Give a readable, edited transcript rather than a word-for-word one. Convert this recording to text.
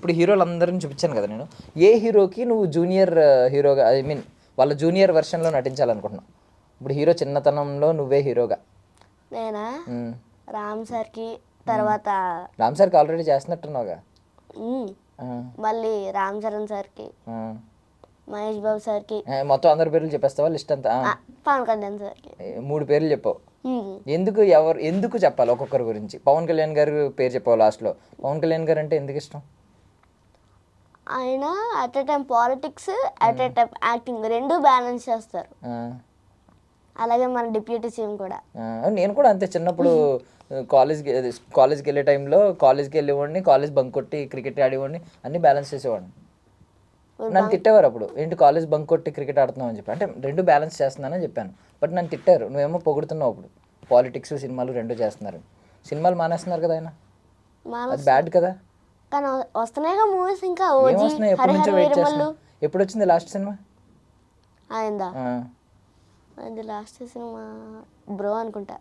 ఇప్పుడు హీరోలు అందరిని చూపించాను కదా నేను. ఏ హీరోకి నువ్వు జూనియర్ హీరోగా, ఐ మీన్ వాళ్ళ జూనియర్ వెర్షన్లో నటించాలనుకుంటున్నావు? ఇప్పుడు హీరో చిన్నతనంలో నువ్వే హీరోగా. నేనా? రామ్ సార్కి, తర్వాత రామ్ సార్కి ఆల్రెడీ చేస్తున్నట్టున్నావుగా. మళ్ళీ రామ్ చరణ్ సార్కి, మహేష్ బాబు సార్కి, మొత్తం అందరి పేర్లు చెప్పేస్తావా లిస్ట్ అంతా? పవన్ కళ్యాణ్ సార్కి 3 పేర్లు చెప్పావు. ఎందుకు చెప్పాలి ఒక్కొక్కరి గురించి? పవన్ కళ్యాణ్ గారి పేరు చెప్పావు లాస్ట్లో. పవన్ కళ్యాణ్ గారు అంటే ఎందుకు ఇష్టం? ఆయన at a time politics, at a time acting రెండు బ్యాలెన్స్ చేస్తారు. అలాగే మన డిప్యూటీ సీఎం కూడా. నేను కూడా అంతే. చిన్నప్పుడు కాలేజ్కి వెళ్ళే టైంలో కాలేజ్కి వెళ్ళేవాడిని, కాలేజ్ బంక్ కొట్టి క్రికెట్ ఆడేవాడిని, అన్నీ బ్యాలెన్స్ చేసేవాడిని. నన్ను తిట్టేవారు అప్పుడు, ఏంటి కాలేజ్ బంక్ కొట్టి క్రికెట్ ఆడుతున్నావు అని చెప్పి. అంటే 2 బ్యాలెన్స్ చేస్తున్నానని చెప్పాను. బట్ నన్ను తిట్టారు, నువ్వేమో పొగుడుతున్నావు అప్పుడు పాలిటిక్స్ సినిమాలు 2 చేస్తున్నారు. సినిమాలు మానేస్తున్నారు కదా ఆయన, అది బ్యాడ్ కదా. కానీ వస్తున్నాయిగా మూవీస్. ఇంకా ఏమొస్తున్నాయి? ఎప్పటి నుంచో వెయిట్ చేస్తున్నా. ఎప్పుడు వచ్చింది లాస్ట్ సినిమా అయిందా? అది లాస్ట్ సినిమా బ్రో అనుకుంటా.